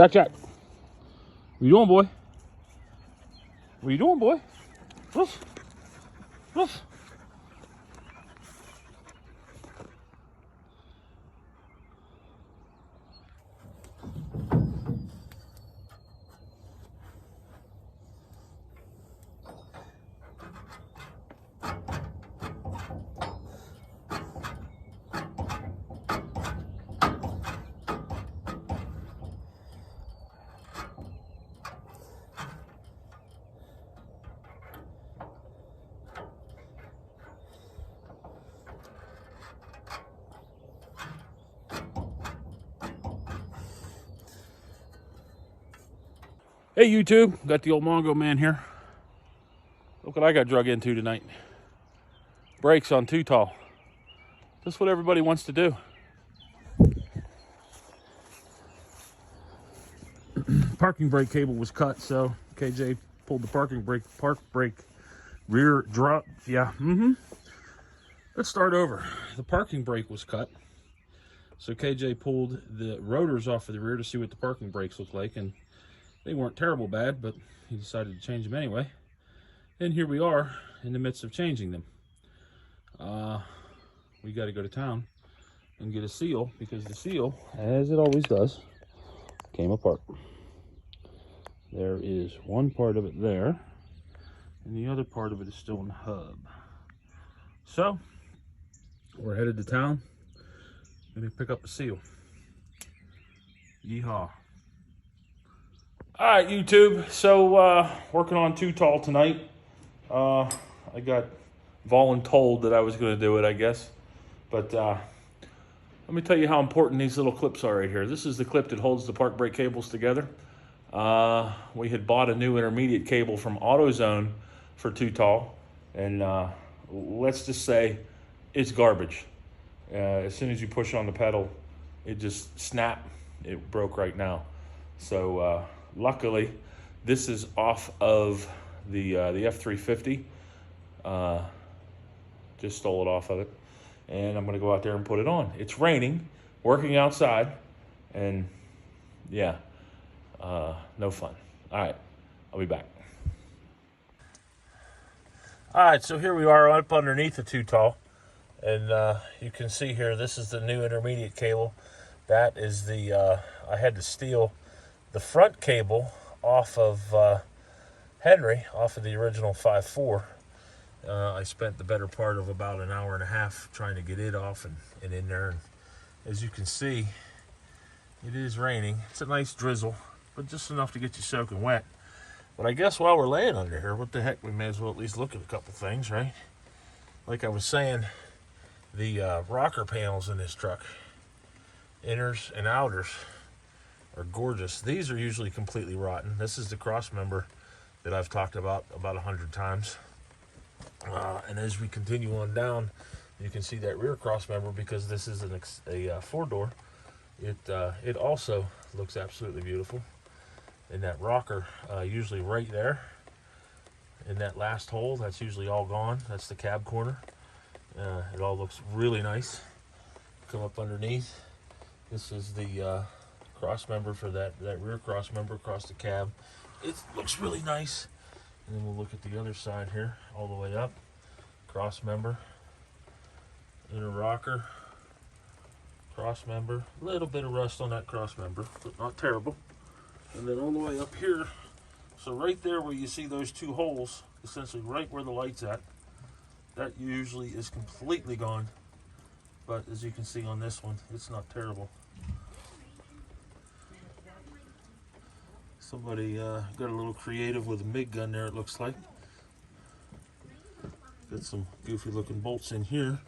Jack, Jack. What you doing, boy? What you doing, boy? Woof. Woof. Hey YouTube, got the old Mongo man here. Look what I got drug into tonight. Brakes on too tall. That's what everybody wants to do. Parking brake cable was cut, so KJ pulled the park brake rear drop. Yeah, Let's start over. The parking brake was cut. So KJ pulled the rotors off of the rear to see what the parking brakes look like, and they weren't terrible bad, but he decided to change them anyway. And here we are in the midst of changing them. We got to go to town and get a seal, because the seal, as it always does, came apart. There is one part of it there, and the other part of it is still in the hub. So, we're headed to town. Let me pick up the seal. Yeehaw. All right, YouTube. So, working on too tall tonight. I got voluntold that I was going to do it, I guess. But let me tell you how important these little clips are right here. This is the clip that holds the park brake cables together. We had bought a new intermediate cable from AutoZone for too tall, and let's just say it's garbage. As soon as you push on the pedal, it just snapped. It broke right now. So luckily, this is off of the F250. Just stole it off of it, and I'm going to go out there and put it on. It's raining, working outside, and yeah, no fun. All right, I'll be back. All right, so here we are up underneath the too tall, and you can see here, this is the new intermediate cable. That is the, I had to steal the front cable off of Henry, off of the original 5.4. I spent the better part of about an hour and a half trying to get it off and in there. And as you can see, it is raining. It's a nice drizzle, but just enough to get you soaking wet. But I guess while we're laying under here, what the heck, we may as well at least look at a couple things, right? Like I was saying, the rocker panels in this truck, inners and outers, are gorgeous. These are usually completely rotten. This is the cross member that I've talked about 100 times. And as we continue on down, you can see that rear cross member, because this is a four-door. It also looks absolutely beautiful. And that rocker, usually right there in that last hole, that's usually all gone. That's the cab corner. It all looks really nice. Come up underneath. This is the cross member for that rear cross member across the cab. It looks really nice. And then we'll look at the other side here, all the way up. Cross member, inner rocker, cross member. A little bit of rust on that cross member, but not terrible. And then all the way up here, so right there where you see those two holes, essentially right where the light's at, that usually is completely gone. But as you can see on this one, it's not terrible. Somebody got a little creative with a MIG gun there, it looks like. Got some goofy looking bolts in here.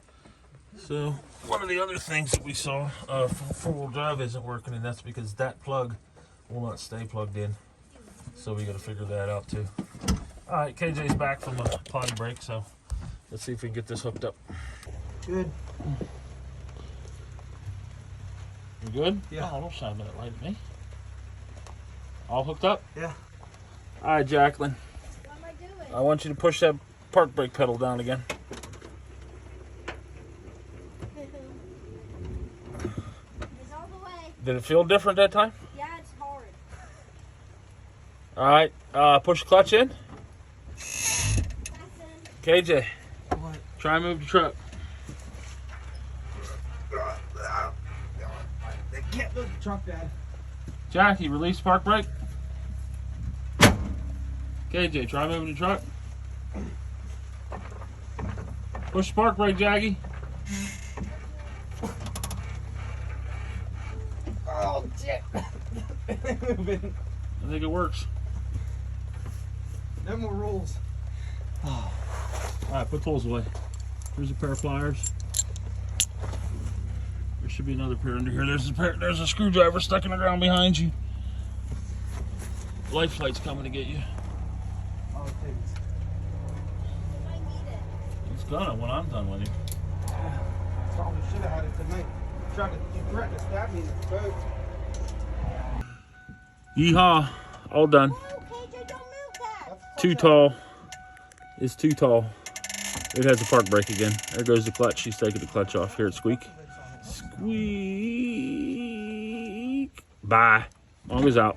So one of the other things that we saw, four-wheel drive isn't working, and that's because that plug will not stay plugged in. So we got to figure that out too. All right, KJ's back from a potty break, so let's see if we can get this hooked up. Good. You good? Yeah. Oh, don't shine that light at me. All hooked up? Yeah. All right, Jacqueline. What am I doing? I want you to push that park brake pedal down again. It's all the way. Did it feel different that time? Yeah, it's hard. All right, push the clutch in. KJ, What? try and move the truck. They can't move the truck, Dad. Jackie, release park brake. KJ, try moving the truck. Push the park brake, Jackie. Oh, shit. Moving. I think it works. No more rules. All right, put tools away. Here's a pair of pliers. There should be another pair under here. There's a screwdriver stuck in the ground behind you. Life flight's coming to get you. Oh, thanks. It's gonna when I'm done with you. Probably should have had it tonight. You threatened to stab me in the boat. Yeehaw! All done. No, KJ, don't move that. Too tall. It's too tall. It has a park brake again. There goes the clutch. She's taking the clutch off. Here it squeak. Squeak. Bye. Long is out.